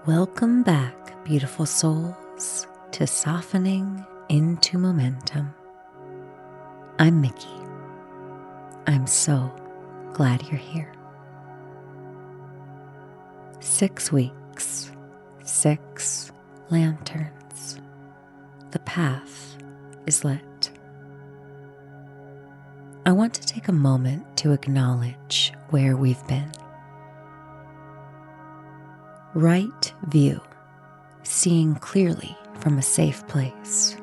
Welcome back, beautiful souls, to Softening into Momentum. I'm Miki. I'm so glad you're here. 6 weeks, 6 lanterns. The path is lit. I want to take a moment to acknowledge where we've been. Right view, seeing clearly from a safe place.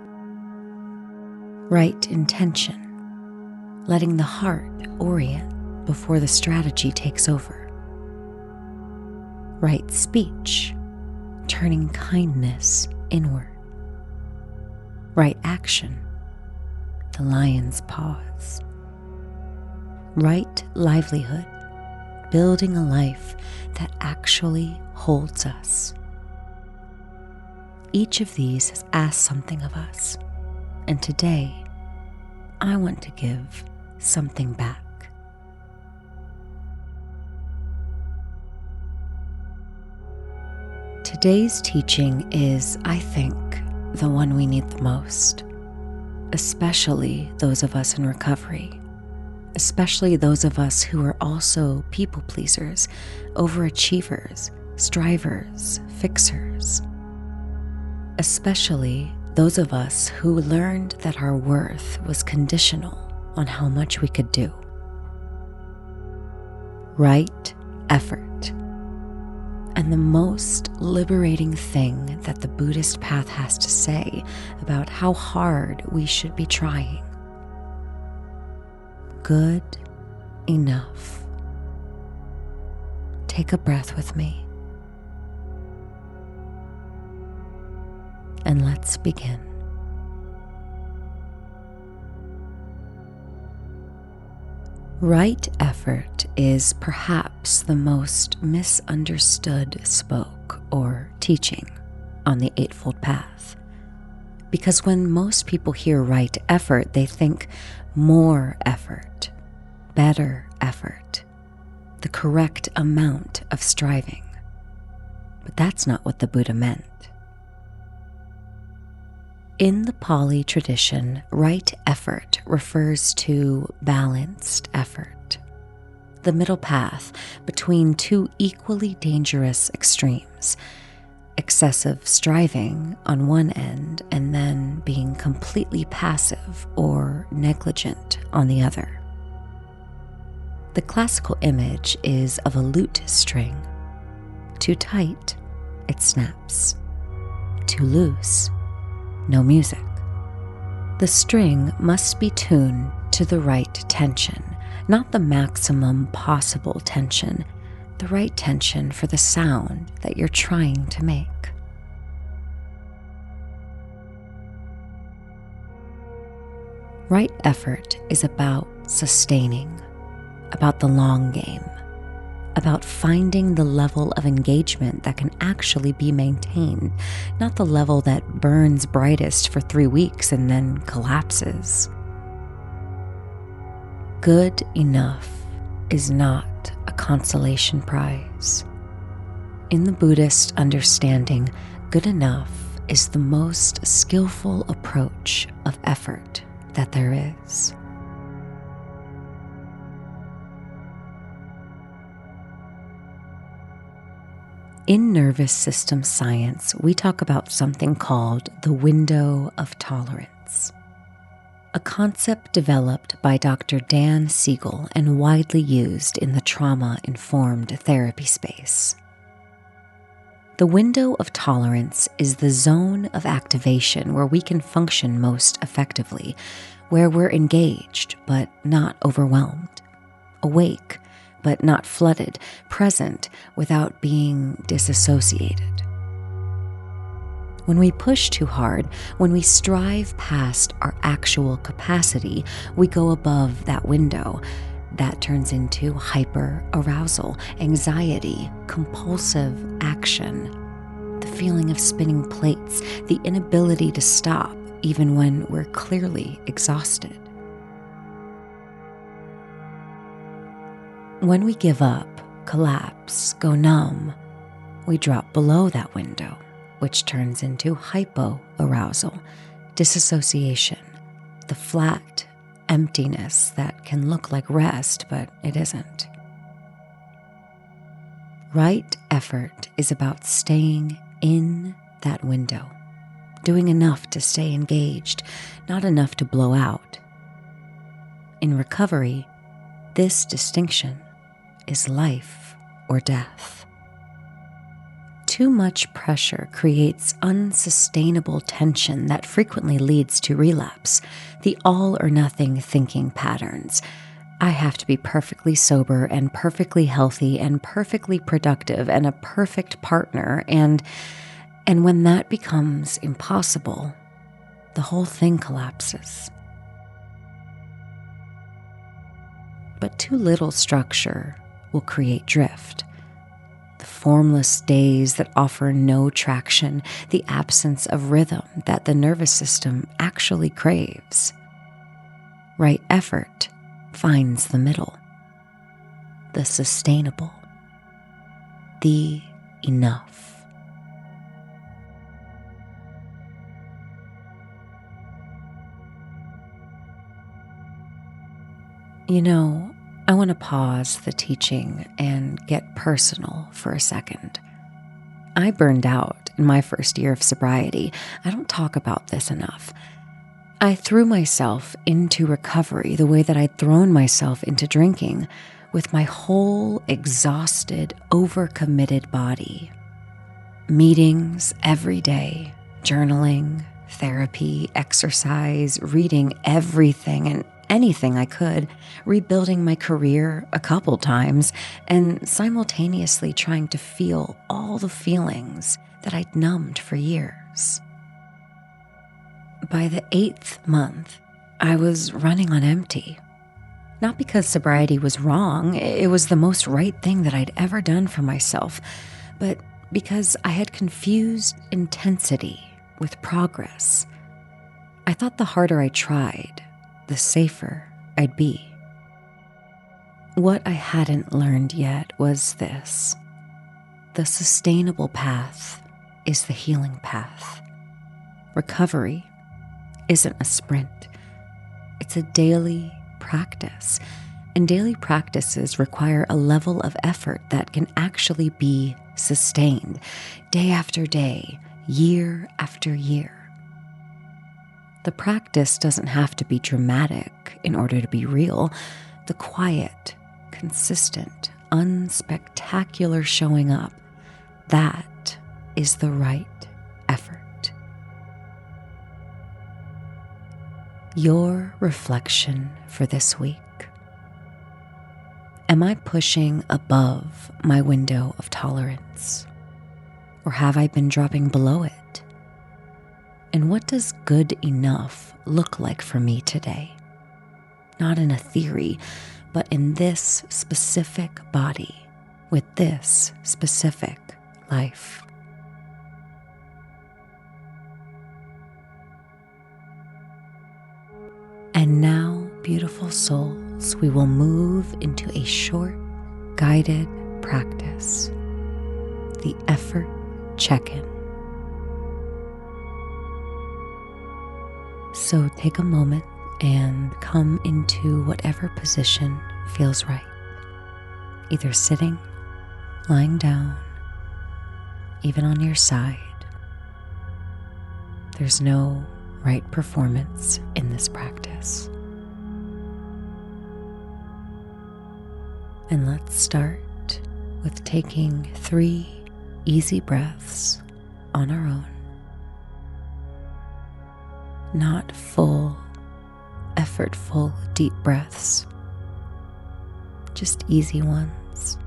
Right intention, letting the heart orient before the strategy takes over. Right speech, turning kindness inward. Right action, the lion's pause. Right livelihood, building a life that actually holds us. Each of these has asked something of us, and today I want to give something back. Today's teaching is, I think, the one we need the most, especially those of us in recovery. Especially those of us who are also people pleasers, overachievers, strivers, fixers. Especially those of us who learned that our worth was conditional on how much we could do. Right effort. And the most liberating thing that the Buddhist path has to say about how hard we should be trying. Good enough. Take a breath with me. And let's begin. Right effort is perhaps the most misunderstood spoke or teaching on the Eightfold Path. Because when most people hear right effort, they think more effort, better effort, the correct amount of striving. But that's not what the Buddha meant. In the Pali tradition, right effort refers to balanced effort, the middle path between two equally dangerous extremes, excessive striving on one end and then being completely passive or negligent on the other. The classical image is of a lute string. Too tight, it snaps. Too loose, no music. The string must be tuned to the right tension, not the maximum possible tension, the right tension for the sound that you're trying to make. Right effort is about sustaining, about the long game, about finding the level of engagement that can actually be maintained, not the level that burns brightest for 3 weeks and then collapses. Good enough is not a consolation prize. In the Buddhist understanding, good enough is the most skillful approach of effort that there is. In nervous system science, we talk about something called the window of tolerance, a concept developed by Dr. Dan Siegel and widely used in the trauma-informed therapy space. The window of tolerance is the zone of activation where we can function most effectively, where we're engaged but not overwhelmed, awake but not flooded, present without being disassociated. When we push too hard, when we strive past our actual capacity, we go above that window. That turns into hyper-arousal, anxiety, compulsive action, the feeling of spinning plates, the inability to stop even when we're clearly exhausted. When we give up, collapse, go numb, we drop below that window, which turns into hypoarousal, disassociation, the flat emptiness that can look like rest, but it isn't. Right effort is about staying in that window, doing enough to stay engaged, not enough to blow out. In recovery, this distinction is life or death. Too much pressure creates unsustainable tension that frequently leads to relapse, the all or nothing thinking patterns. I have to be perfectly sober and perfectly healthy and perfectly productive and a perfect partner, and when that becomes impossible, the whole thing collapses. But too little structure will create drift. The formless days that offer no traction, the absence of rhythm that the nervous system actually craves. Right effort finds the middle, the sustainable, the enough. You know, I want to pause the teaching and get personal for a second. I burned out in my first year of sobriety. I don't talk about this enough. I threw myself into recovery the way that I'd thrown myself into drinking, with my whole exhausted, overcommitted body. Meetings every day, journaling, therapy, exercise, reading everything and anything I could, rebuilding my career a couple times, and simultaneously trying to feel all the feelings that I'd numbed for years. By the 8th month, I was running on empty. Not because sobriety was wrong, it was the most right thing that I'd ever done for myself, but because I had confused intensity with progress. I thought the harder I tried, the safer I'd be. What I hadn't learned yet was this: the sustainable path is the healing path. Recovery isn't a sprint. It's a daily practice, and daily practices require a level of effort that can actually be sustained day after day, year after year. The practice doesn't have to be dramatic in order to be real. The quiet, consistent, unspectacular showing up, that is the right effort. Your reflection for this week. Am I pushing above my window of tolerance? Or have I been dropping below it? And what does good enough look like for me today? Not in a theory, but in this specific body, with this specific life. And now, beautiful souls, we will move into a short, guided practice, the effort check-in. So take a moment and come into whatever position feels right. Either sitting, lying down, even on your side. There's no right performance in this practice. And let's start with taking 3 easy breaths on our own. Not full, effortful, deep breaths, just easy ones.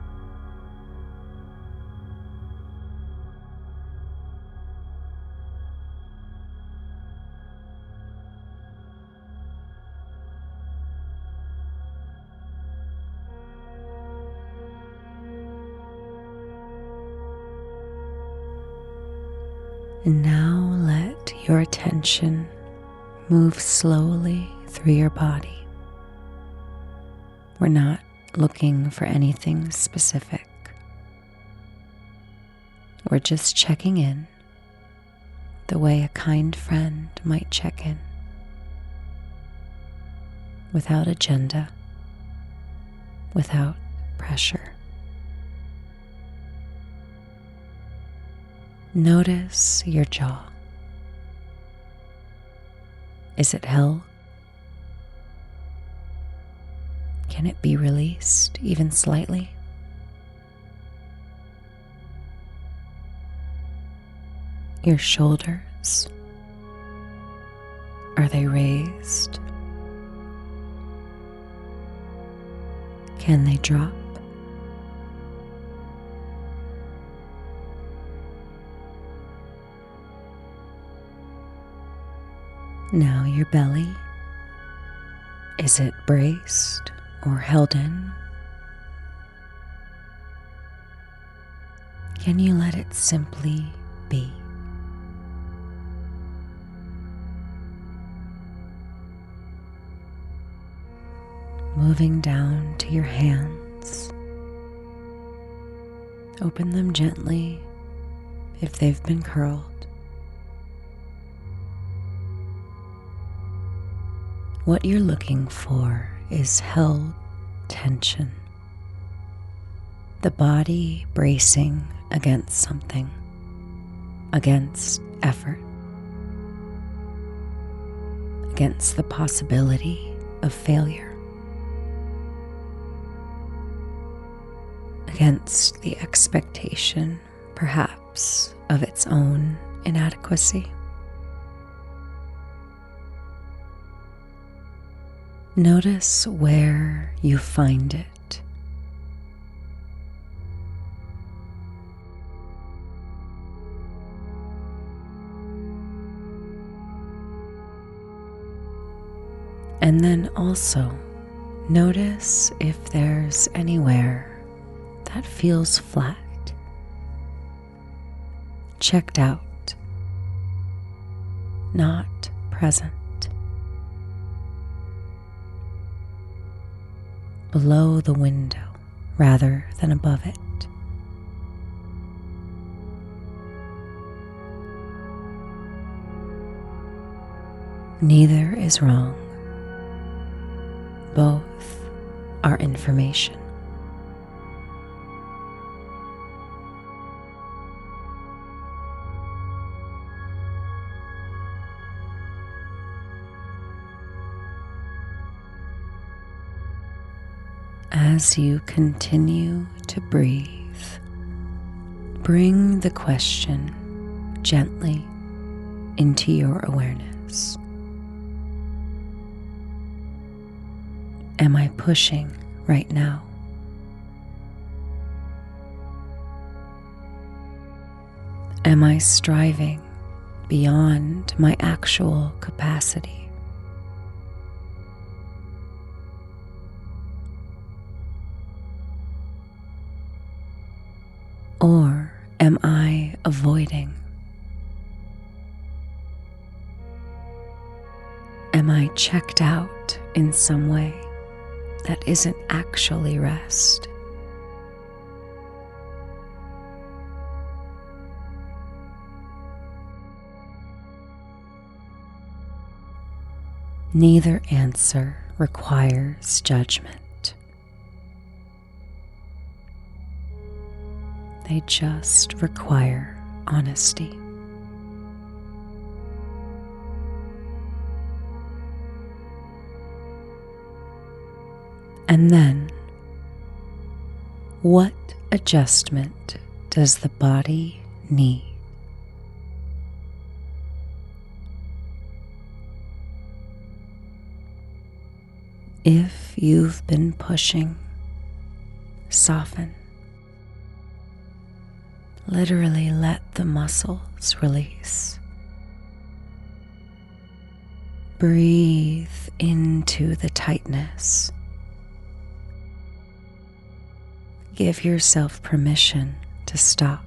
And now let your attention move slowly through your body. We're not looking for anything specific. We're just checking in the way a kind friend might check in, without agenda, without pressure. Notice your jaw. Is it held? Can it be released even slightly? Your shoulders, are they raised? Can they drop? Now your belly, is it braced or held in? Can you let it simply be? Moving down to your hands. Open them gently if they've been curled. What you're looking for is held tension. The body bracing against something, against effort, against the possibility of failure, against the expectation, perhaps, of its own inadequacy. Notice where you find it. And then also notice if there's anywhere that feels flat, checked out, not present. Below the window rather than above it. Neither is wrong. Both are information. As you continue to breathe, bring the question gently into your awareness. Am I pushing right now? Am I striving beyond my actual capacity? Or am I avoiding? Am I checked out in some way that isn't actually rest? Neither answer requires judgment. They just require honesty. And then, what adjustment does the body need? If you've been pushing, soften. Literally let the muscles release. Breathe into the tightness. Give yourself permission to stop.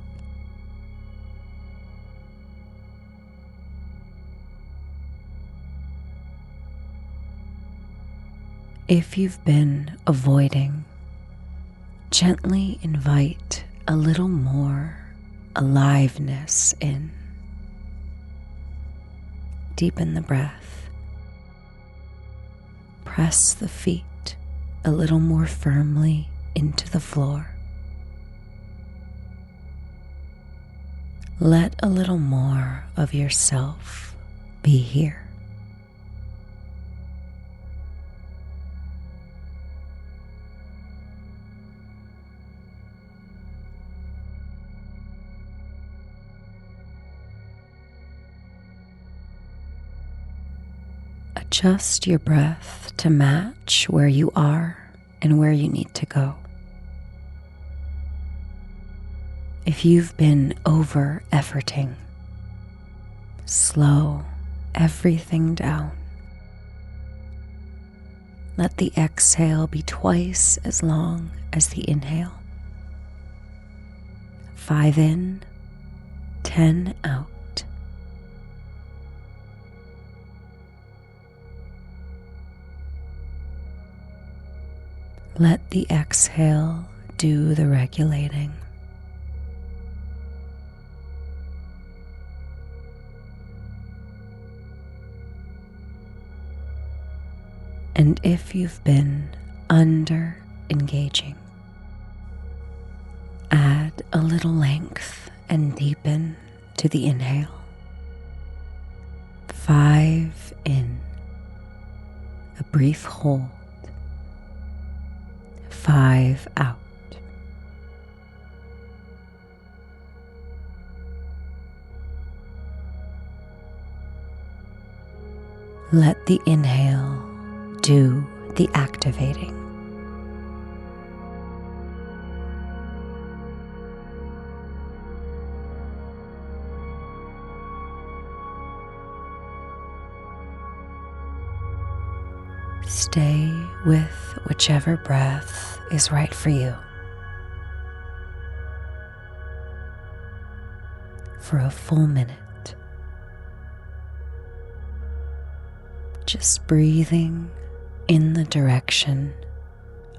If you've been avoiding, gently invite a little more aliveness in. Deepen the breath. Press the feet a little more firmly into the floor. Let a little more of yourself be here. Adjust your breath to match where you are and where you need to go. If you've been over-efforting, slow everything down. Let the exhale be twice as long as the inhale. 5 in, 10 out. Let the exhale do the regulating. And if you've been under engaging, add a little length and deepen to the inhale. 5 in, a brief hold. 5 out. Let the inhale do the activating. Stay with whichever breath is right for you. For a full minute. Just breathing in the direction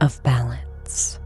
of balance.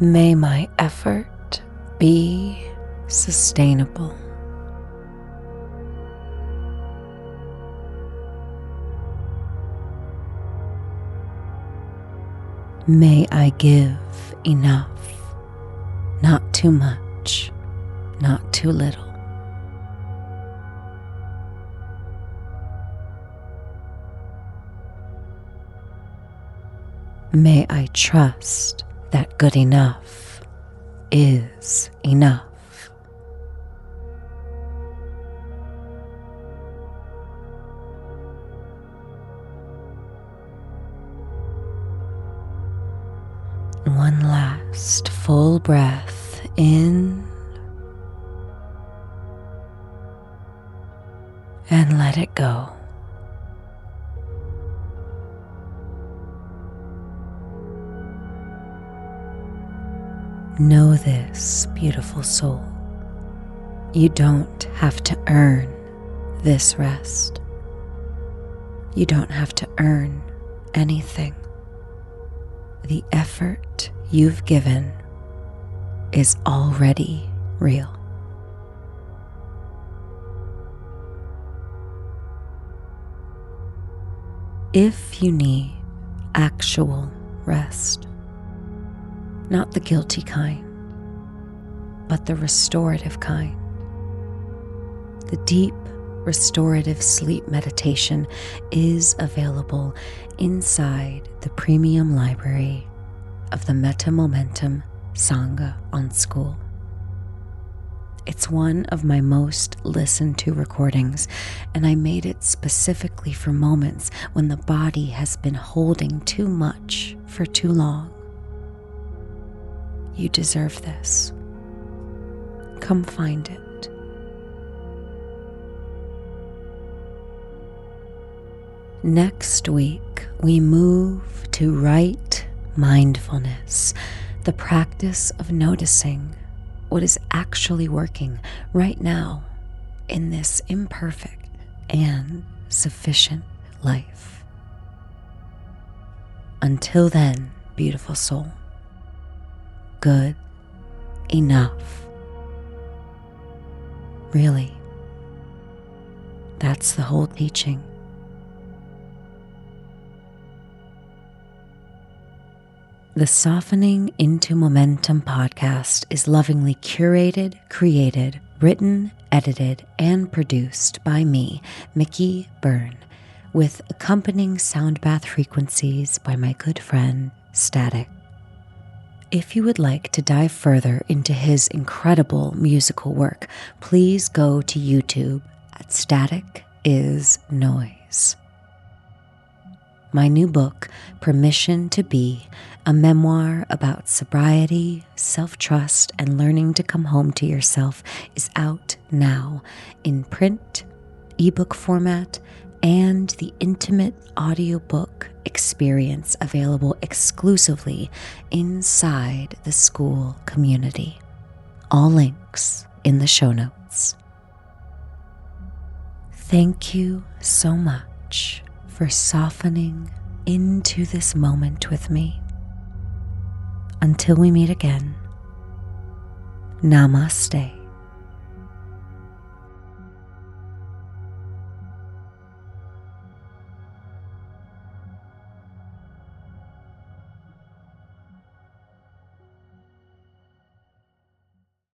May my effort be sustainable. May I give enough, not too much, not too little. May I trust that good enough is enough. One last full breath in and let it go. Know this, beautiful soul. You don't have to earn this rest. You don't have to earn anything. The effort you've given is already real. If you need actual rest, not the guilty kind, but the restorative kind, the deep Restorative Sleep meditation is available inside the premium library of the Metta Momentum Sangha on School. It's one of my most listened to recordings, and I made it specifically for moments when the body has been holding too much for too long. You deserve this. Come find it. Next week, we move to right mindfulness, the practice of noticing what is actually working right now in this imperfect and sufficient life. Until then, beautiful soul, good enough. Really, that's the whole teaching. The Softening into Momentum podcast is lovingly curated, created, written, edited, and produced by me, Miki Byrne, with accompanying sound bath frequencies by my good friend, Static. If you would like to dive further into his incredible musical work, please go to YouTube at Static is Noise. My new book, Permission to Be, a memoir about sobriety, self-trust, and learning to come home to yourself, is out now in print, ebook format, and the intimate audiobook experience available exclusively inside the school community. All links in the show notes. Thank you so much for softening into this moment with me. Until we meet again, Namaste.